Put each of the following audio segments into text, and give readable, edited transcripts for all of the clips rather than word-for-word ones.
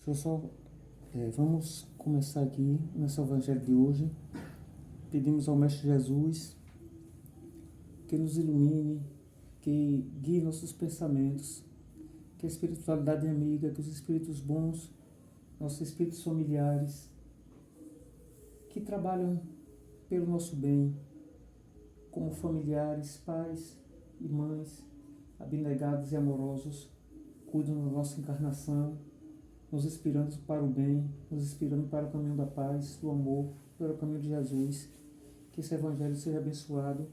Pessoal, vamos começar aqui nesse evangelho de hoje. Pedimos ao Mestre Jesus que nos ilumine, que guie nossos pensamentos, que a espiritualidade amiga, que os espíritos bons, nossos espíritos familiares, que trabalham pelo nosso bem, como familiares, pais e mães, abnegados e amorosos, cuidam da nossa encarnação, nos inspirando para o bem, nos inspirando para o caminho da paz, do amor, para o caminho de Jesus. Que esse Evangelho seja abençoado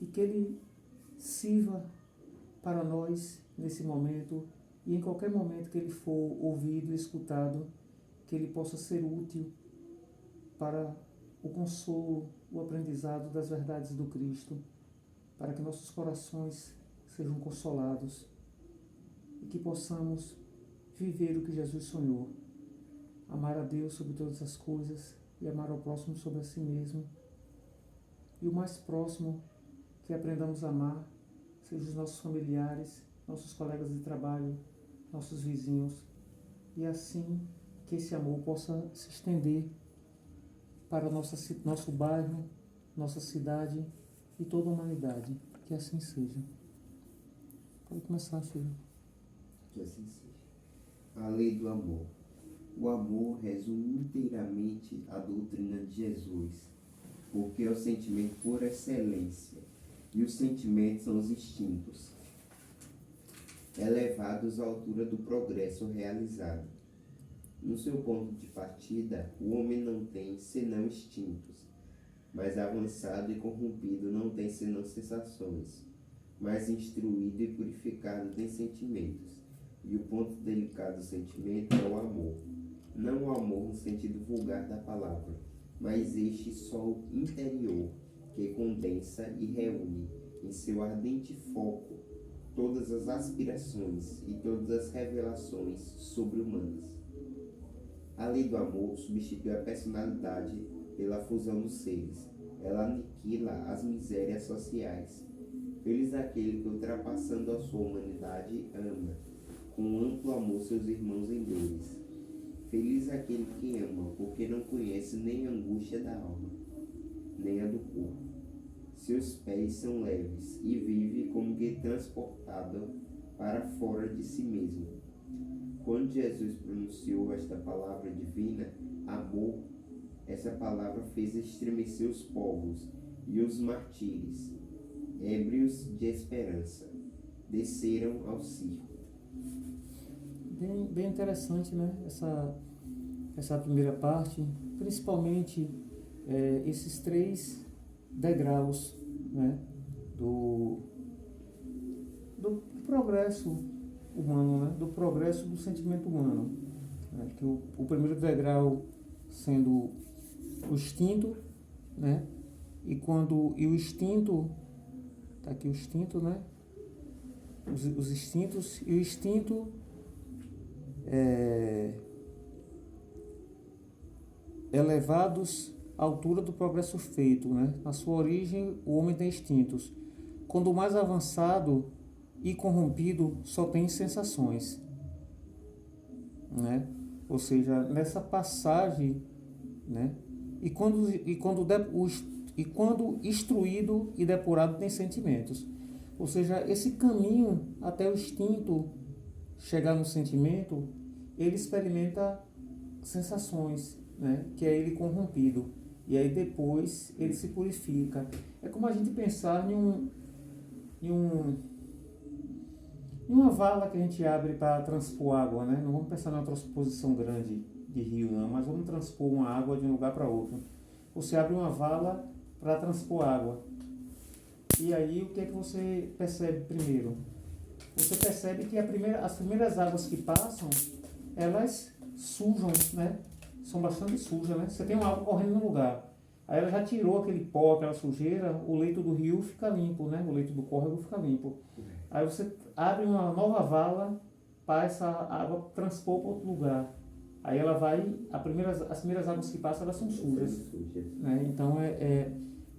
e que ele sirva para nós nesse momento e em qualquer momento que ele for ouvido e escutado, que ele possa ser útil para o consolo, o aprendizado das verdades do Cristo, para que nossos corações sejam consolados e que possamos viver o que Jesus sonhou, amar a Deus sobre todas as coisas e amar ao próximo sobre a si mesmo. E o mais próximo que aprendamos a amar sejam os nossos familiares, nossos colegas de trabalho, nossos vizinhos, e assim que esse amor possa se estender para nosso bairro, nossa cidade e toda a humanidade. Que assim seja. Pode começar, filho. Que assim seja. A lei do amor. O amor resume inteiramente a doutrina de Jesus, porque é o sentimento por excelência, e os sentimentos são os instintos, elevados à altura do progresso realizado. No seu ponto de partida, o homem não tem senão instintos, mais avançado e corrompido não tem senão sensações, mais instruído e purificado tem sentimentos. E o ponto delicado do sentimento é o amor. Não o amor no sentido vulgar da palavra, mas este sol interior que condensa e reúne em seu ardente foco todas as aspirações e todas as revelações sobre-humanas. A lei do amor substitui a personalidade pela fusão dos seres. Ela aniquila as misérias sociais. Feliz aquele que, ultrapassando a sua humanidade, ama com amplo amor seus irmãos em dores. Feliz aquele que ama, porque não conhece nem a angústia da alma, nem a do corpo. Seus pés são leves e vive como que transportado para fora de si mesmo. Quando Jesus pronunciou esta palavra divina, amor, essa palavra fez estremecer os povos e os martírios, ébrios de esperança, desceram ao circo. Bem interessante, né? Essa primeira parte, principalmente esses 3 degraus, né? Do progresso humano, né? Do progresso do sentimento humano, né? Que o primeiro degrau sendo o instinto, né? E o instinto, tá aqui o instinto, né? Os instintos, e o instinto elevados à altura do progresso feito, né? Na sua origem, o homem tem instintos. Quando o mais avançado e corrompido só tem sensações, né? Ou seja, nessa passagem, né? E quando instruído e depurado tem sentimentos. Ou seja, esse caminho até o instinto chegar no sentimento, ele experimenta sensações, né? Que é ele corrompido. E aí depois ele se purifica. É como a gente pensar em uma vala que a gente abre para transpor água, né? Não vamos pensar numa transposição grande de rio, não, mas vamos transpor uma água de um lugar para outro. Você abre uma vala para transpor água. E aí o que é que você percebe primeiro? Você percebe que as primeiras águas que passam, elas sujam, né? São bastante sujas, né? Você tem uma água correndo no lugar. Aí ela já tirou aquele pó, aquela sujeira, o leito do rio fica limpo, né? O leito do córrego fica limpo. Aí você abre uma nova vala para essa água transpor para outro lugar. Aí ela vai, as primeiras águas que passam, elas são sujas, né? Então é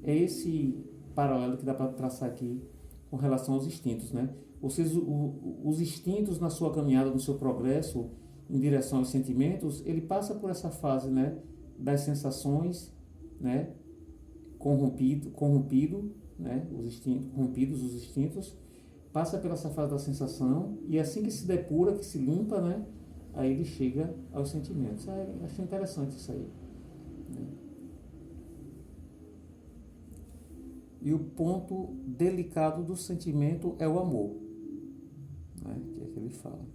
esse paralelo que dá para traçar aqui com relação aos instintos, né? Ou seja, os instintos na sua caminhada, no seu progresso, em direção aos sentimentos, ele passa por essa fase, né, das sensações, né, corrompido, né, corrompidos os instintos, passa pela essa fase da sensação e assim que se depura, que se limpa, né, aí ele chega aos sentimentos. Achei interessante isso aí, né? E o ponto delicado do sentimento é o amor, né, que é que ele fala.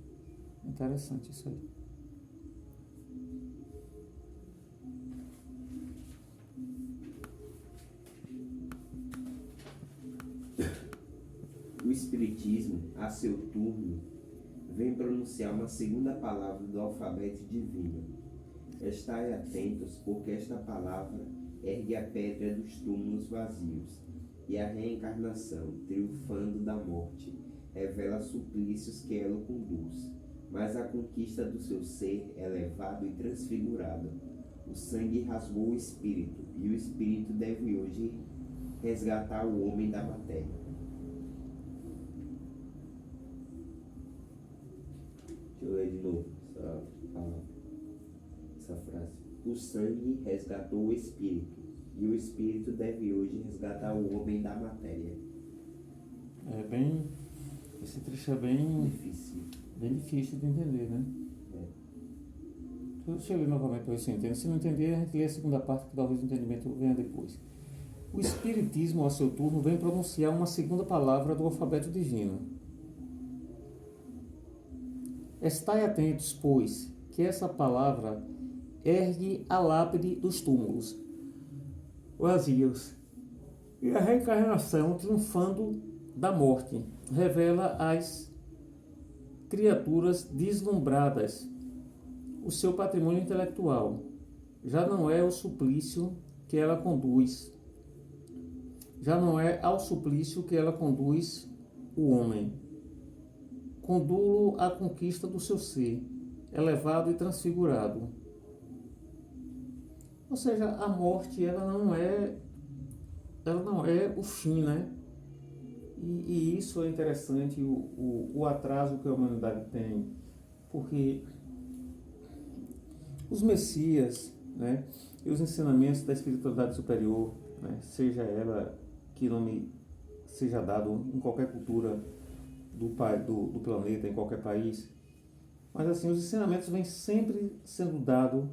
Interessante isso aí. O Espiritismo, a seu turno, vem pronunciar uma segunda palavra do alfabeto divino. Estai atentos, porque esta palavra ergue a pedra dos túmulos vazios, e a reencarnação, triunfando da morte, revela suplícios que ela conduz, mas a conquista do seu ser é elevado e transfigurado. O sangue rasgou o espírito, e o espírito deve hoje resgatar o homem da matéria. Deixa eu ler de novo essa frase. O sangue resgatou o espírito, e o espírito deve hoje resgatar o homem da matéria. Esse trecho é bem difícil de entender, né? Deixa eu ler novamente para ver se eu entendo. Se não entender, a gente lê a segunda parte, que talvez o entendimento venha depois. O Espiritismo, ao seu turno, vem pronunciar uma segunda palavra do alfabeto divino. Estai atentos, pois, que essa palavra ergue a lápide dos túmulos vazios, e a reencarnação, triunfando da morte, revela às criaturas deslumbradas o seu patrimônio intelectual. Já não é o suplício que ela conduz, já não é ao suplício que ela conduz o homem. Condulo à conquista do seu ser, elevado e transfigurado. Ou seja, a morte, ela não é o fim, né? E isso é interessante, o atraso que a humanidade tem, porque os messias, né, e os ensinamentos da espiritualidade superior, né, seja ela que nome seja dado em qualquer cultura do planeta, em qualquer país, mas assim, os ensinamentos vêm sempre sendo dados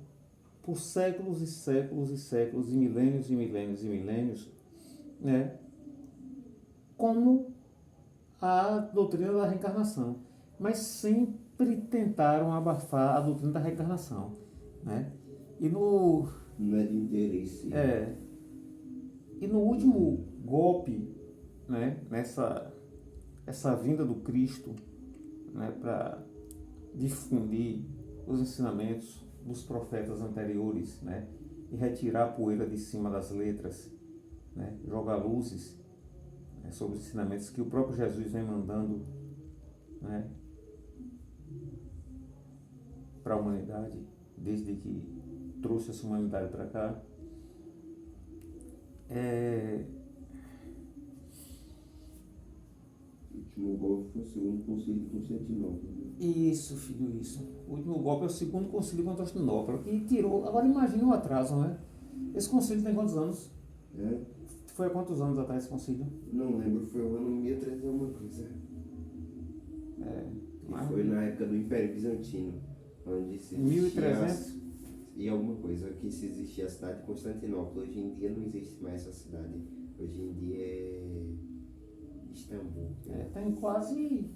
por séculos e séculos e séculos, e milênios e milênios e milênios, né, como a doutrina da reencarnação, mas sempre tentaram abafar a doutrina da reencarnação, né? E no Não é de interesse. E no último golpe, né, essa vinda do Cristo, né, para difundir os ensinamentos dos profetas anteriores, né, e retirar a poeira de cima das letras, né, jogar luzes, né, sobre os ensinamentos que o próprio Jesus vem mandando, né, para a humanidade, desde que trouxe essa humanidade para cá. O último golpe foi o segundo concílio de Constantinopla. Isso, filho, isso. O último golpe é o segundo concílio de Constantinopla, que tirou. Agora imagine o atraso, né? Esse concílio tem quantos anos? Foi há quantos anos atrás esse concílio? Não lembro, foi o ano 1300 alguma coisa. Foi na época do Império Bizantino, onde se 1300? E alguma coisa, que se existia a cidade de Constantinopla. Hoje em dia não existe mais essa cidade. Hoje em dia é Istambul. Tem quase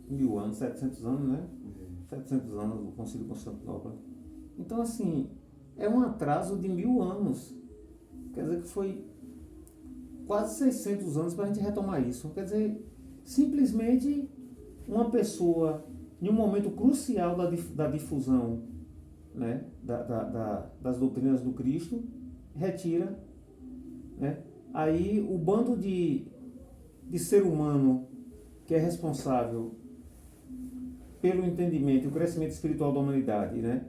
1000 anos, 700 anos, né? 700 anos do concílio de Constantinopla. Então, assim, é um atraso de 1000 anos. Quer dizer que foi quase 600 anos para a gente retomar isso. Quer dizer, simplesmente uma pessoa, em um momento crucial da difusão, né, das doutrinas do Cristo, retira, né? Aí o bando de ser humano que é responsável pelo entendimento e o crescimento espiritual da humanidade, né,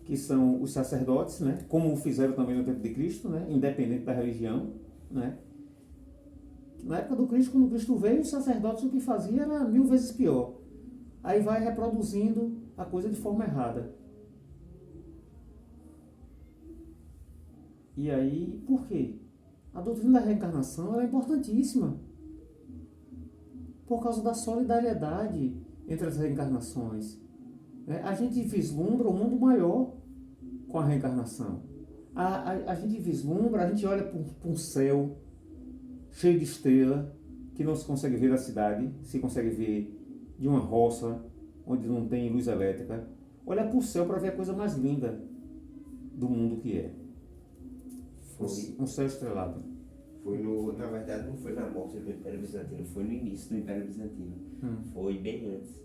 que são os sacerdotes, né, como fizeram também no tempo de Cristo, né, independente da religião, né. Na época do Cristo, quando Cristo veio, os sacerdotes o que faziam era 1000 vezes pior. Aí vai reproduzindo a coisa de forma errada. E aí, por quê? A doutrina da reencarnação ela é importantíssima por causa da solidariedade entre as reencarnações. A gente vislumbra um mundo maior com a reencarnação. A gente vislumbra, a gente olha para um céu cheio de estrela, que não se consegue ver da cidade, se consegue ver de uma roça, onde não tem luz elétrica. Olha para o céu para ver a coisa mais linda do mundo que é. Um céu estrelado. Na verdade, não foi na morte do Império Bizantino, foi no início do Império Bizantino. Foi bem antes.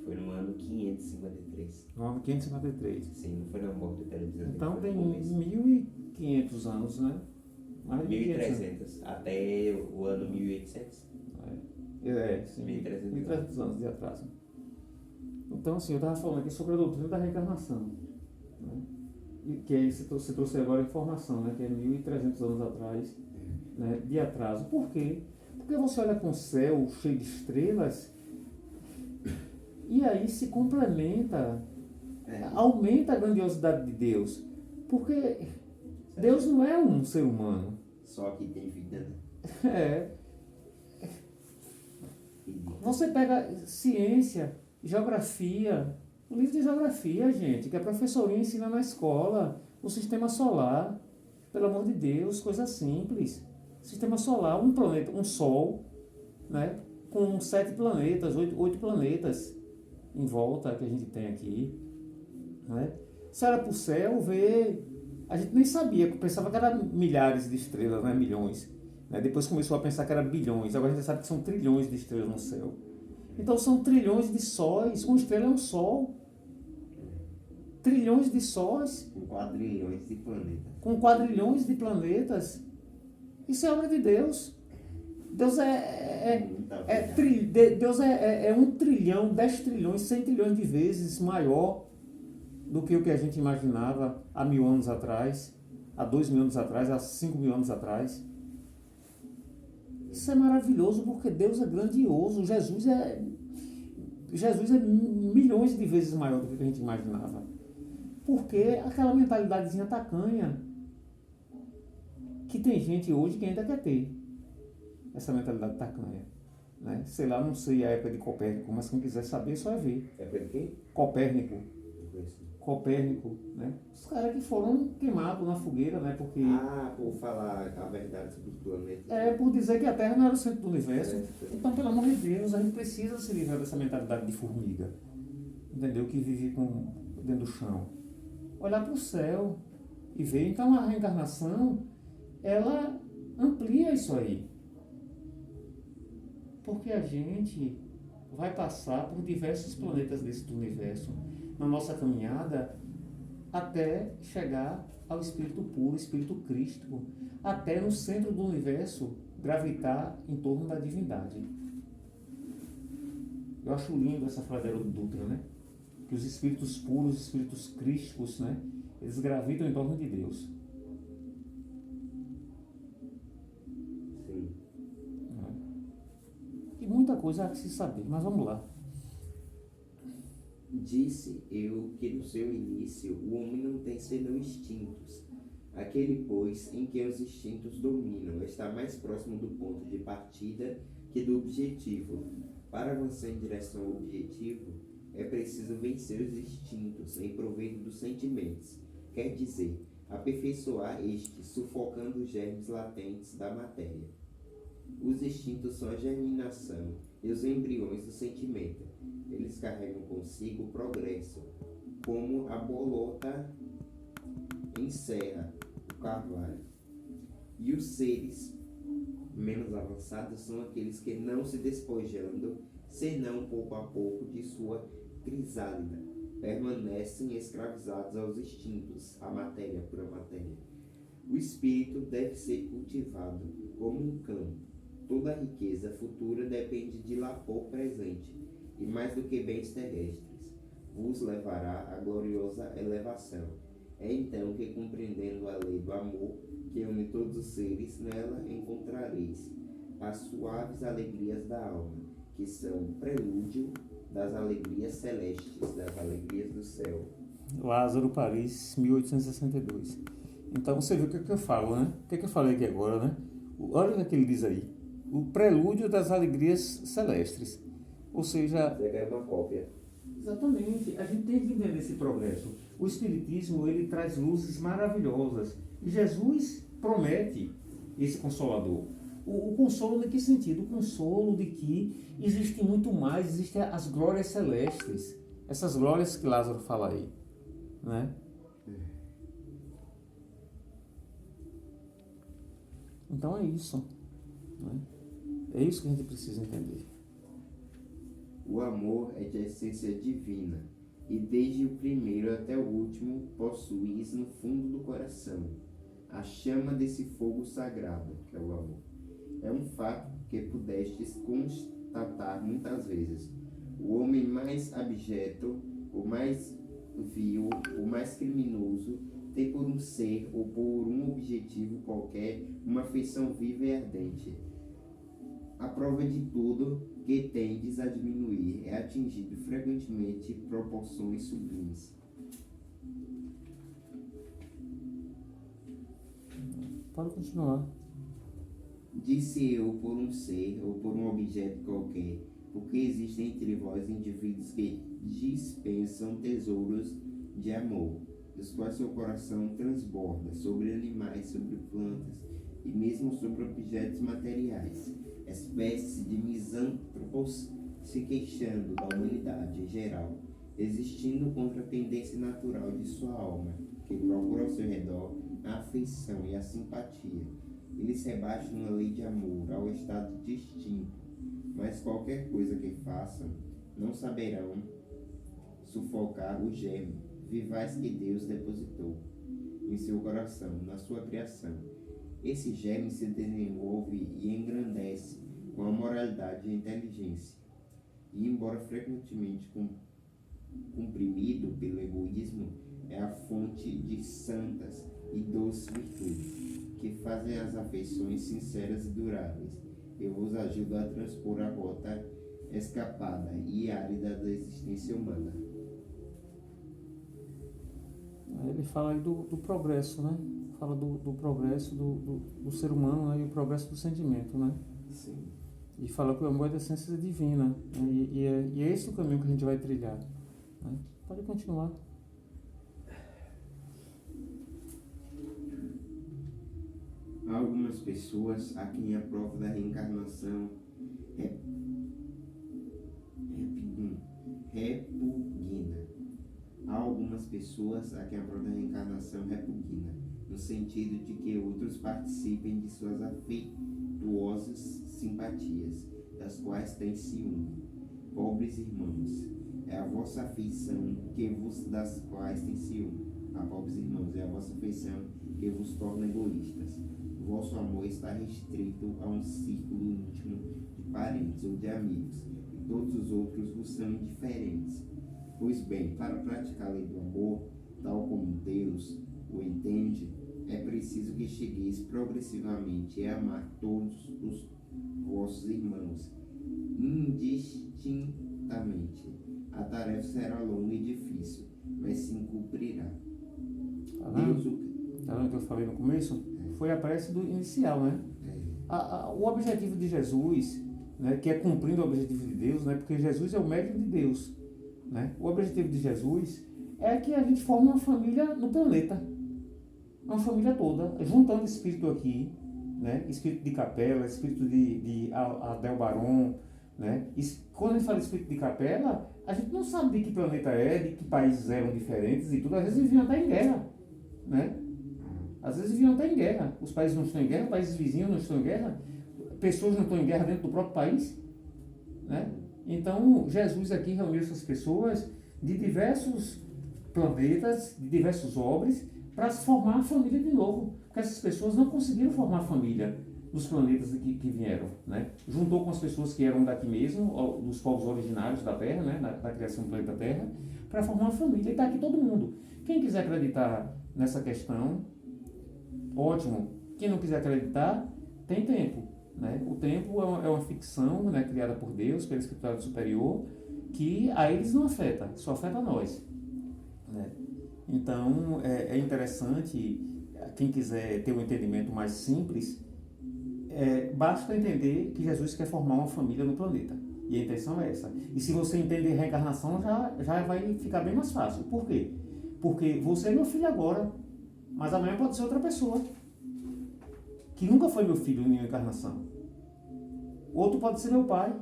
Foi no ano 553. No ano 553. Sim, não foi na morte do Império Bizantino. Então tem 1.500 anos, né? Mais de 1.300, até o ano 1.800. Sim, 1.300 anos de atraso. Então, assim, eu estava falando aqui sobre a doutrina da reencarnação, né? E que aí você trouxe agora a informação, né? Que é 1.300 anos atrás, né? De atraso. Por quê? Porque você olha para um céu cheio de estrelas e aí se complementa, aumenta a grandiosidade de Deus. Porque Deus não é um ser humano. Só que tem vida, né? Você pega ciência, geografia, o livro de geografia, gente, que a professorinha ensina na escola, o sistema solar, pelo amor de Deus, coisa simples. Sistema solar, um planeta, um Sol, né, com 7 planetas, 8 planetas em volta que a gente tem aqui, né? Se olha para o céu, vê, a gente nem sabia, pensava que era milhares de estrelas, né, milhões, né? Depois começou a pensar que era bilhões, agora a gente sabe que são trilhões de estrelas no céu. Então são trilhões de sóis, uma estrela é um sol. Trilhões de sóis. Com quadrilhões de planetas. Com quadrilhões de planetas. Isso é obra de Deus. Deus Deus é 1 trilhão, 10 trilhões, 100 trilhões de vezes maior do que o que a gente imaginava há 1.000 anos atrás, há 2.000 anos atrás, há 5.000 anos atrás. Isso é maravilhoso porque Deus é grandioso. Jesus é milhões de vezes maior do que a gente imaginava. Porque aquela mentalidadezinha tacanha que tem gente hoje que ainda quer ter. Essa mentalidade tacanha. Né? Sei lá, não sei a época de Copérnico, mas quem quiser saber só é ver. Época de quem? Copérnico. Copérnico, né? Os caras que foram queimados na fogueira, né? Porque... por falar a verdade sobre os planetas. Por dizer que a Terra não era o centro do universo. Então, pelo amor de Deus, a gente precisa se livrar dessa mentalidade de formiga. Entendeu? Que vive dentro do chão. Olhar para o céu e ver. Então, a reencarnação, ela amplia isso aí. Porque a gente vai passar por diversos planetas desse universo na nossa caminhada até chegar ao Espírito puro, Espírito crístico, até no centro do universo gravitar em torno da divindade. Eu acho lindo essa fradeira do Dutra, né? Que os espíritos puros, os espíritos crísticos, né? Eles gravitam em torno de Deus. Sim. E muita coisa há que se saber, mas vamos lá. Disse eu que no seu início o homem não tem senão instintos. Aquele, pois, em que os instintos dominam, está mais próximo do ponto de partida que do objetivo. Para avançar em direção ao objetivo, é preciso vencer os instintos em proveito dos sentimentos. Quer dizer, aperfeiçoar estes, sufocando os germes latentes da matéria. Os instintos são a germinação e os embriões do sentimento. Eles carregam consigo o progresso, como a bolota encerra o carvalho. E os seres menos avançados são aqueles que, não se despojando, senão pouco a pouco de sua crisálida, permanecem escravizados aos instintos, à matéria, pura matéria. O espírito deve ser cultivado como um campo. Toda a riqueza futura depende de lapor presente, e mais do que bens terrestres, vos levará à gloriosa elevação. É então que, compreendendo a lei do amor, que une todos os seres, nela encontrareis as suaves alegrias da alma, que são prelúdio das alegrias celestes, das alegrias do céu. Lázaro, Paris, 1862. Então você viu o que eu falo, né? O que eu falei aqui agora, né? Olha o que ele diz aí. O prelúdio das alegrias celestes. Ou seja... Você quer uma cópia? Exatamente. A gente tem que entender esse progresso. O Espiritismo, ele traz luzes maravilhosas. E Jesus promete esse Consolador. O consolo em que sentido? O consolo de que existe muito mais, existem as glórias celestes. Essas glórias que Lázaro fala aí, né? Então é isso, né? É isso que a gente precisa entender. O amor é de essência divina, e desde o primeiro até o último possuis no fundo do coração a chama desse fogo sagrado, que é o amor. É um fato que pudestes constatar muitas vezes. O homem mais abjeto, o mais vil, o mais criminoso, tem por um ser ou por um objetivo qualquer uma afeição viva e ardente. A prova de tudo que tendes a diminuir é atingido frequentemente proporções sublimes. Pode continuar. Disse eu por um ser ou por um objeto qualquer, porque existem entre vós indivíduos que dispensam tesouros de amor, dos quais seu coração transborda sobre animais, sobre plantas e mesmo sobre objetos materiais, espécies de misântropos se queixando da humanidade em geral, existindo contra a tendência natural de sua alma, que procura ao seu redor a afeição e a simpatia. Eles rebaixam a lei de amor ao estado distinto, mas qualquer coisa que façam, não saberão sufocar o germe vivaz que Deus depositou em seu coração, na sua criação. Esse germe se desenvolve e engrandece com a moralidade e a inteligência, e embora frequentemente comprimido pelo egoísmo, é a fonte de santas e doces virtudes, que fazem as afeições sinceras e duráveis. Eu vos ajudo a transpor a rota escapada e árida da existência humana. Ele fala aí do progresso, né? Fala do progresso do ser humano, né? E o progresso do sentimento, né? Sim. E fala que o amor é da essência divina, né? E é esse o caminho que a gente vai trilhar, né? Pode continuar. Há algumas pessoas a quem a prova da reencarnação repugna. Há algumas pessoas a quem a prova da reencarnação repugna, no sentido de que outros participem de suas afetuosas simpatias, das quais têm ciúme. Pobres irmãos, é a vossa afeição que vos das quais tem ciúme. Pobres irmãos, é a vossa afeição que vos torna egoístas. O vosso amor está restrito a um círculo íntimo de parentes ou de amigos, e todos os outros vos são indiferentes. Pois bem, para praticar a lei do amor, tal como Deus o entende, é preciso que chegueis progressivamente a amar todos os vossos irmãos, indistintamente. A tarefa será longa e difícil, mas se cumprirá. Tá vendo o que eu falei no começo? Foi a prece do inicial, né? O objetivo de Jesus, né, que é cumprindo o objetivo de Deus, né, porque Jesus é o médium de Deus, né? O objetivo de Jesus é que a gente forme uma família no planeta, uma família toda, juntando espírito aqui, né? Espírito de Capela, espírito de Aldebaran, né? Quando a gente fala espírito de Capela, a gente não sabe de que planeta é, de que países eram diferentes e tudo, às vezes viviam até em guerra, né? Às vezes viviam até em guerra. Os países não estão em guerra, países vizinhos não estão em guerra, pessoas não estão em guerra dentro do próprio país, né? Então, Jesus aqui reuniu essas pessoas de diversos planetas, de diversos orbes, para se formar a família de novo. Porque essas pessoas não conseguiram formar a família dos planetas que vieram, né? Juntou com as pessoas que eram daqui mesmo, dos povos originários da Terra, né? Da criação do planeta Terra, para formar uma família. E está aqui todo mundo. Quem quiser acreditar nessa questão, ótimo. Quem não quiser acreditar, tem tempo, né? O tempo é uma ficção, né, criada por Deus, pela espiritualidade superior, que a eles não afeta, só afeta a nós, né? Então, é interessante, quem quiser ter um entendimento mais simples, basta entender que Jesus quer formar uma família no planeta. E a intenção é essa. E se você entender reencarnação, já vai ficar bem mais fácil. Por quê? Porque você é meu filho agora, mas amanhã pode ser outra pessoa, que nunca foi meu filho em nenhuma encarnação. Outro pode ser meu pai.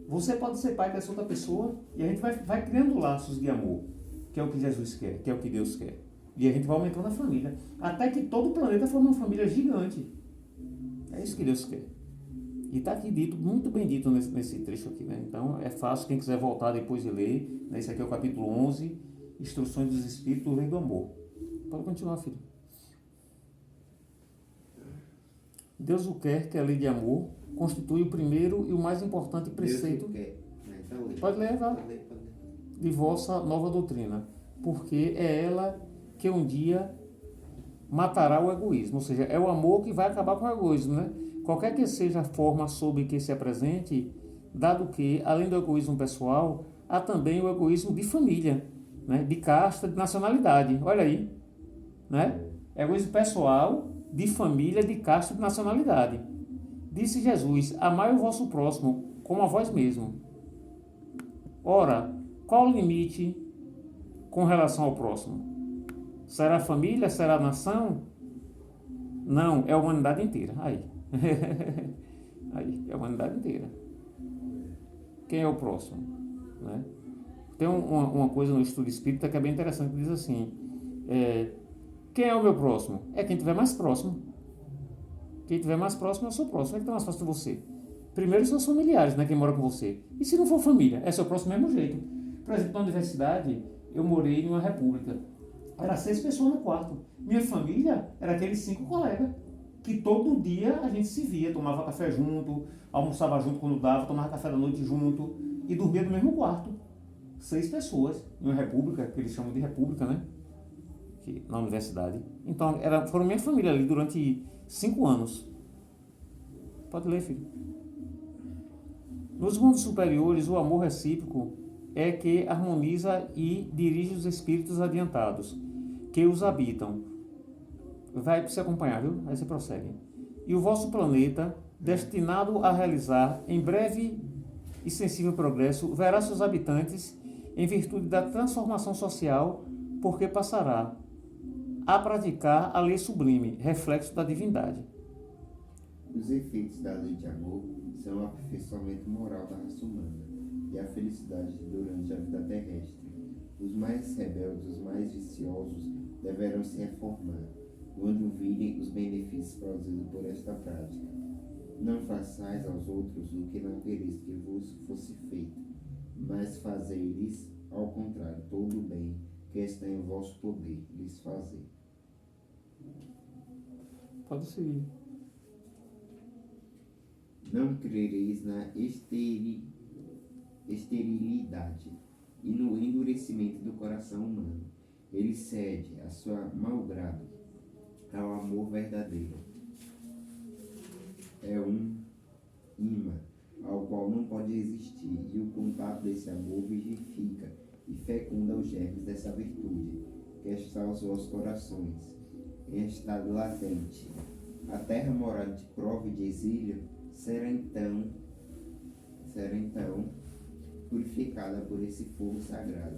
Você pode ser pai dessa outra pessoa. E a gente vai criando laços de amor, que é o que Jesus quer, que é o que Deus quer. E a gente vai aumentando a família. Até que todo o planeta forme uma família gigante. É isso que Deus quer. E está aqui dito, muito bem dito nesse trecho aqui, né? Então é fácil, quem quiser voltar depois de ler. Né? Esse aqui é o capítulo 11, Instruções dos Espíritos, Lei do Amor. Pode continuar, filho. Deus o quer, que a lei de amor constitui o primeiro e o mais importante preceito. Deus o quer. Então, Pode ler, vai. Pode ler. De vossa nova doutrina, porque é ela que um dia matará o egoísmo, ou seja, é o amor que vai acabar com o egoísmo, né? Qualquer que seja a forma sob que se apresente, dado que, além do egoísmo pessoal, há também o egoísmo de família, né? De casta, de nacionalidade, olha aí, né? Egoísmo pessoal, de família, de casta, de nacionalidade. Disse Jesus, amai o vosso próximo como a vós mesmo. Ora, qual o limite com relação ao próximo? Será a família? Será a nação? Não, é a humanidade inteira. Aí. Aí, é a humanidade inteira. Quem é o próximo? Né? Tem uma coisa no estudo espírita que é bem interessante, que diz assim, quem é o meu próximo? É quem estiver mais próximo. Quem estiver mais próximo é o seu próximo. É que está mais próximo de você. Primeiro são os familiares, né, quem mora com você. E se não for família, é seu próximo do mesmo jeito. Por exemplo, na universidade, eu morei em uma república. Era 6 pessoas no quarto. Minha família era aqueles 5 colegas. Que todo dia a gente se via, tomava café junto, almoçava junto quando dava, tomava café da noite junto e dormia no mesmo quarto. 6 pessoas em uma república, que eles chamam de república, né? Na universidade. Então, foram minha família ali durante 5 anos. Pode ler, filho. Nos mundos superiores, o amor recíproco é que harmoniza e dirige os espíritos adiantados, que os habitam. Vai para você acompanhar, viu? Aí você prossegue. E o vosso planeta, destinado a realizar em breve e sensível progresso, verá seus habitantes em virtude da transformação social, porque passará a praticar a lei sublime, reflexo da divindade. Os efeitos da lei de amor são o aperfeiçoamento moral da raça humana e a felicidade durante a vida terrestre. Os mais rebeldes, os mais viciosos, deverão se reformar, quando virem os benefícios produzidos por esta prática. Não façais aos outros o que não quereis que vos fosse feito, mas fazei-lhes, ao contrário, todo o bem que está em vosso poder lhes fazer. Pode seguir. Não crereis na esterilidade e no endurecimento do coração humano. Ele cede a sua malgrado ao amor verdadeiro. É um imã ao qual não pode resistir, e o contato desse amor vivifica e fecunda os germes dessa virtude, que está aos vossos corações, em estado latente. A terra moral de prova e de exílio será então purificada por esse fogo sagrado.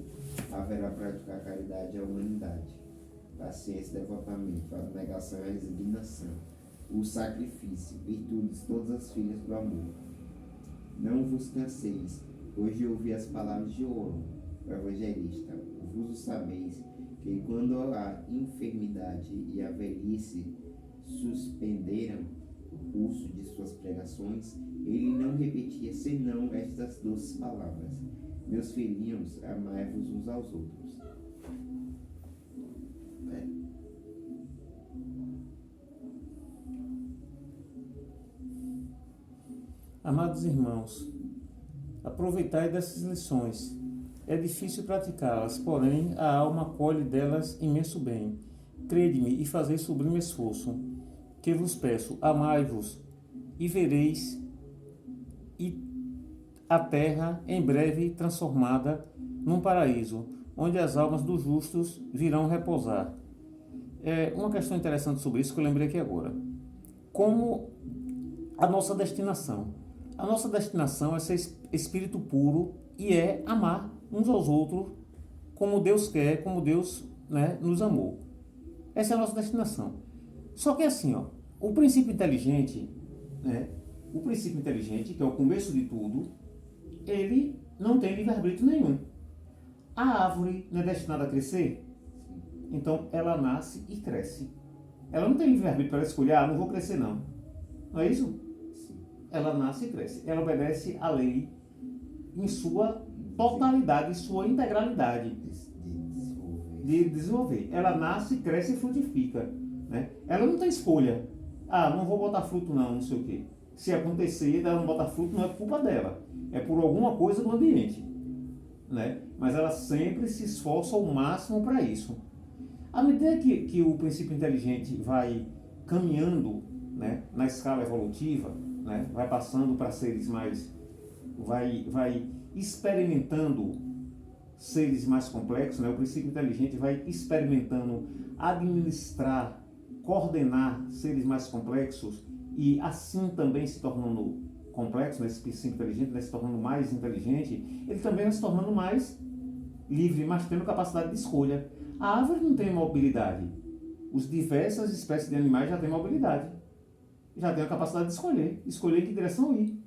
Haverá praticar a caridade à humanidade, paciência, devotamento, a abnegação e a resignação, o sacrifício, virtudes, todas as filhas do amor. Não vos canseis, pois de ouvir as palavras de João, o evangelista. Vos sabeis que quando a enfermidade e a velhice suspenderam o curso de suas pregações, ele não repetia senão estas doces palavras: meus filhinhos, amai-vos uns aos outros. Amados irmãos, aproveitai dessas lições. É difícil praticá-las, porém a alma colhe delas imenso bem. Crede-me e fazei sublime esforço, que vos peço, amai-vos, e vereis, e a terra em breve transformada num paraíso, onde as almas dos justos virão repousar. Uma questão interessante sobre isso que eu lembrei aqui agora. Como a nossa destinação. A nossa destinação é ser espírito puro e é amar uns aos outros como Deus quer, como Deus, né, nos amou. Essa é a nossa destinação. Só que assim, o princípio inteligente, né, que é o começo de tudo, ele não tem livre-arbítrio nenhum. A árvore não é destinada a crescer? Então ela nasce e cresce. Ela não tem livre-arbítrio para escolher, não vou crescer não. Não é isso? Sim. Ela nasce e cresce. Ela obedece à lei em sua totalidade, em sua integralidade de desenvolver. Ela nasce, cresce e frutifica. Né? Ela não tem escolha. Não vou botar fruto não sei o quê. Se acontecer ela não botar fruto, não é culpa dela. É por alguma coisa do ambiente. Né? Mas ela sempre se esforça ao máximo para isso. À medida que o princípio inteligente vai caminhando, né, na escala evolutiva, né, vai passando para seres mais... vai experimentando seres mais complexos, né, o princípio inteligente vai experimentando administrar, coordenar seres mais complexos e assim também se tornando complexo, né, esse princípio inteligente, né, se tornando mais inteligente, ele também vai se tornando mais livre, mas tendo capacidade de escolha. A árvore não tem mobilidade. As diversas espécies de animais já têm mobilidade. Já têm a capacidade de escolher em que direção ir.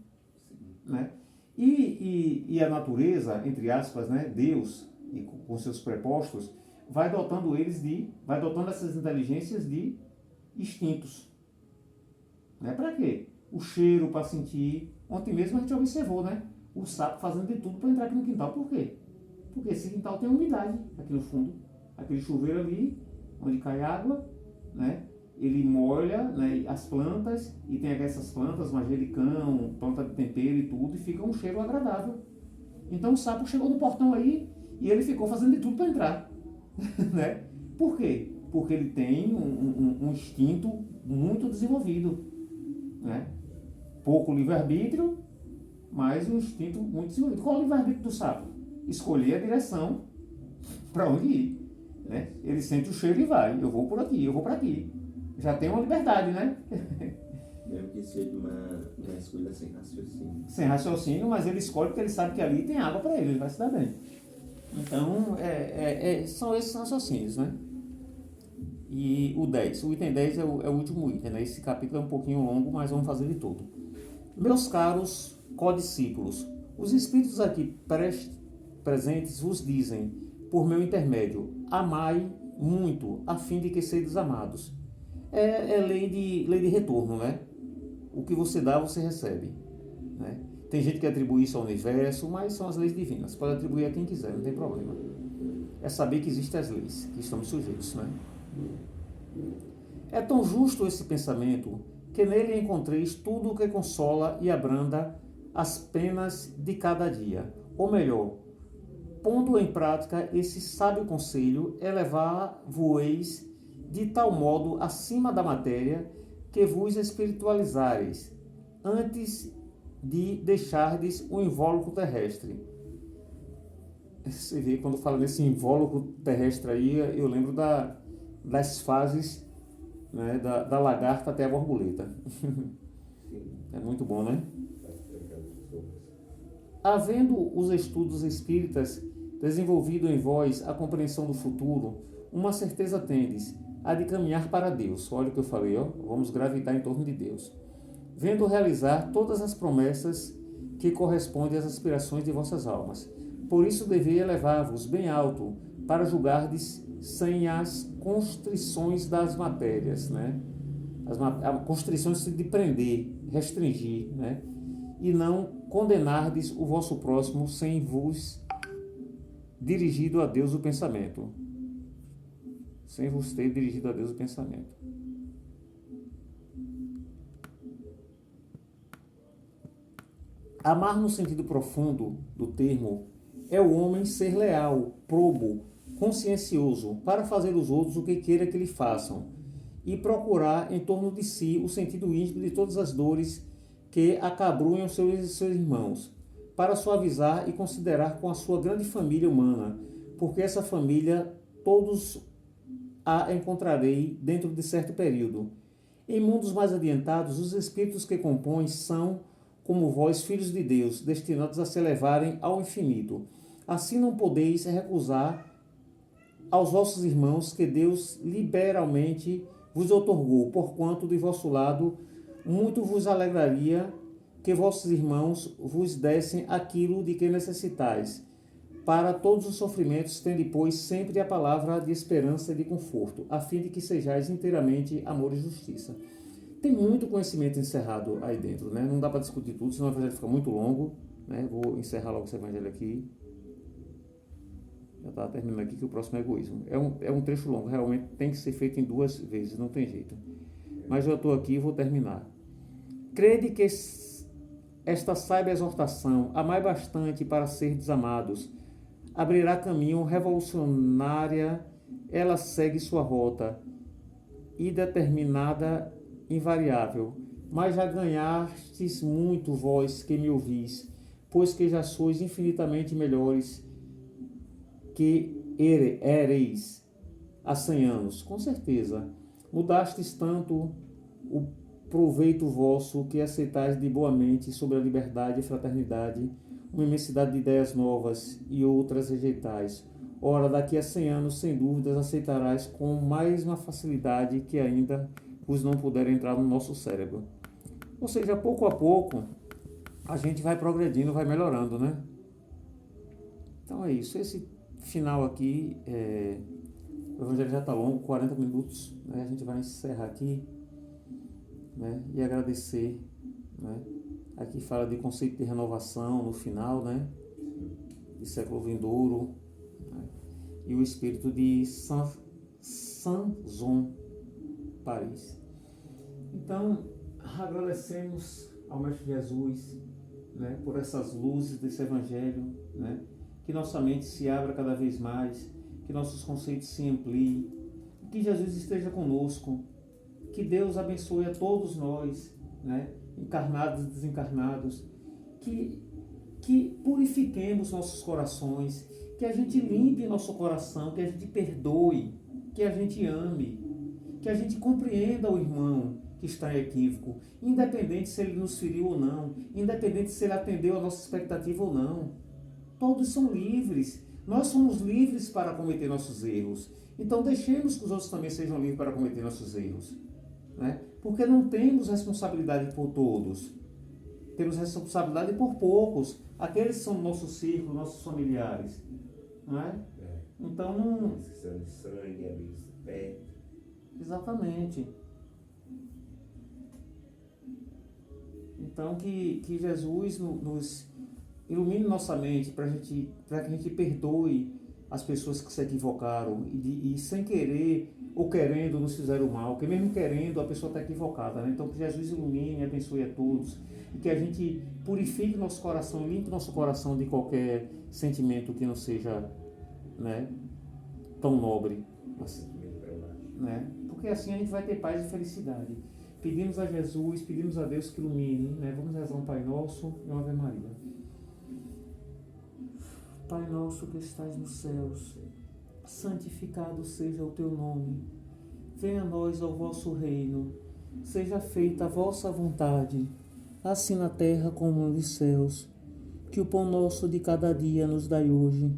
Né? E a natureza, entre aspas, né, Deus, e com seus prepostos, vai dotando essas inteligências de instintos. Né? Para quê? O cheiro para sentir. Ontem mesmo a gente observou, né? O sapo fazendo de tudo para entrar aqui no quintal. Por quê? Porque esse quintal tem umidade aqui no fundo. Aquele chuveiro ali, onde cai água, né? Ele molha, né, as plantas, e tem essas plantas, manjericão, planta de tempero e tudo, e fica um cheiro agradável. Então o sapo chegou no portão aí e ele ficou fazendo de tudo para entrar. Né? Por quê? Porque ele tem um instinto muito desenvolvido. Né? Pouco livre-arbítrio, mas um instinto muito desenvolvido. Qual é o livre-arbítrio do sapo? Escolher a direção para onde ir. Né? Ele sente o cheiro e vai. Eu vou por aqui, eu vou para aqui. Já tem uma liberdade, né? Mesmo que seja uma escolha sem raciocínio. Sem raciocínio, mas ele escolhe porque ele sabe que ali tem água para ele vai se dar bem. Então, são esses raciocínios, né? E o item 10 é o último item, né? Esse capítulo é um pouquinho longo, mas vamos fazer de tudo. Meus caros codiscípulos, os espíritos aqui presentes vos dizem, por meu intermédio, amai muito, a fim de que sedes amados. É lei de retorno, né? O que você dá, você recebe. Né? Tem gente que atribui isso ao universo, mas são as leis divinas. Pode atribuir a quem quiser, não tem problema. É saber que existem as leis, que estamos sujeitos, né? É tão justo esse pensamento, que nele encontreis tudo o que consola e abranda as penas de cada dia. Ou melhor, pondo em prática esse sábio conselho, elevar-vos de tal modo acima da matéria, que vos espiritualizareis, antes de deixardes o invólucro terrestre. Você vê, quando fala nesse invólucro terrestre aí, eu lembro das fases, né, da lagarta até a borboleta. É muito bom, né? Havendo os estudos espíritas desenvolvido em vós a compreensão do futuro, uma certeza tendes, a de caminhar para Deus. Olha o que eu falei, vamos gravitar em torno de Deus. Vendo realizar todas as promessas que correspondem às aspirações de vossas almas. Por isso devei elevar-vos bem alto, para julgardes sem as constrições das matérias, né? As constrições de prender, restringir, né? E não condenardes o vosso próximo sem vos dirigido a Deus o pensamento. Sem vos ter dirigido a Deus o pensamento. Amar no sentido profundo do termo é o homem ser leal, probo, consciencioso, para fazer os outros o que queira que lhe façam, e procurar em torno de si o sentido íntimo de todas as dores que acabrunham seus irmãos, para suavizar e considerar com a sua grande família humana, porque essa família todos a encontrarei dentro de certo período. Em mundos mais adiantados, os espíritos que compõem são, como vós, filhos de Deus, destinados a se elevarem ao infinito. Assim não podeis recusar aos vossos irmãos que Deus liberalmente vos outorgou, porquanto de vosso lado muito vos alegraria que vossos irmãos vos dessem aquilo de que necessitais. Para todos os sofrimentos, tende, pois, sempre a palavra de esperança e de conforto, a fim de que sejais inteiramente amor e justiça. Tem muito conhecimento encerrado aí dentro, né? Não dá para discutir tudo, senão o evangelho fica muito longo, né? Vou encerrar logo esse evangelho aqui. Já estava terminando aqui que o próximo é egoísmo. É um trecho longo, realmente tem que ser feito em 2 vezes, não tem jeito. Mas eu estou aqui e vou terminar. Crede que esta saiba exortação, amai bastante para ser desamados, abrirá caminho revolucionária, ela segue sua rota, e determinada, invariável. Mas já ganhastes muito vós que me ouvis, pois que já sois infinitamente melhores que ereis há 100 anos. Com certeza, mudastes tanto o proveito vosso que aceitais de boa mente sobre a liberdade e fraternidade, uma imensidade de ideias novas e outras rejeitais. Ora, daqui a 100 anos, sem dúvidas, aceitarás com mais uma facilidade que ainda vos não puder entrar no nosso cérebro. Ou seja, pouco a pouco, a gente vai progredindo, vai melhorando, né? Então é isso. Esse final aqui, o evangelho já está longo, 40 minutos, né? A gente vai encerrar aqui, né? E agradecer, né? Aqui fala de conceito de renovação no final, né? De século vindouro, né? E o espírito de Saint-Jean, Paris. Então, agradecemos ao Mestre Jesus, né? Por essas luzes desse evangelho, né? Que nossa mente se abra cada vez mais, que nossos conceitos se ampliem, que Jesus esteja conosco, que Deus abençoe a todos nós, né? Encarnados e desencarnados, que purifiquemos nossos corações, que a gente limpe nosso coração, que a gente perdoe, que a gente ame, que a gente compreenda o irmão que está em equívoco, independente se ele nos feriu ou não, independente se ele atendeu a nossa expectativa ou não. Todos são livres, nós somos livres para cometer nossos erros, então deixemos que os outros também sejam livres para cometer nossos erros, né? Porque não temos responsabilidade por todos, temos responsabilidade por poucos, aqueles que são nosso círculo, nossos familiares, não é? Então não... São de sangue, amigos de perto. Exatamente. Então que Jesus nos ilumine nossa mente para que a gente perdoe as pessoas que se equivocaram e sem querer ou querendo nos fizeram mal, porque mesmo querendo a pessoa está equivocada, né? Então que Jesus ilumine e abençoe a todos e que a gente purifique nosso coração, limpe nosso coração de qualquer sentimento que não seja, né, tão nobre, assim, né? Porque assim a gente vai ter paz e felicidade. Pedimos a Jesus, pedimos a Deus que ilumine, né? Vamos rezar um Pai Nosso e uma Ave Maria. Pai nosso que estás nos céus, santificado seja o teu nome. Venha a nós o vosso reino. Seja feita a vossa vontade, assim na terra como nos céus. Que o pão nosso de cada dia nos dai hoje.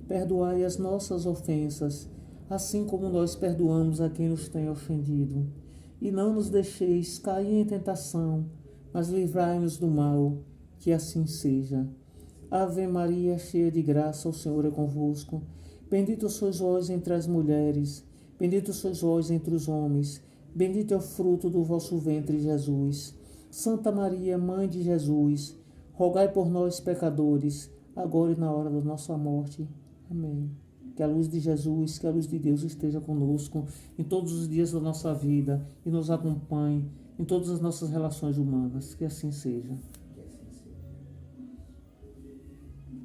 Perdoai as nossas ofensas, assim como nós perdoamos a quem nos tem ofendido. E não nos deixeis cair em tentação, mas livrai-nos do mal, que assim seja. Ave Maria, cheia de graça, o Senhor é convosco. Bendito sois vós entre as mulheres, bendito sois vós entre os homens, bendito é o fruto do vosso ventre, Jesus. Santa Maria, Mãe de Jesus, rogai por nós, pecadores, agora e na hora da nossa morte. Amém. Que a luz de Jesus, que a luz de Deus esteja conosco em todos os dias da nossa vida e nos acompanhe em todas as nossas relações humanas. Que assim seja.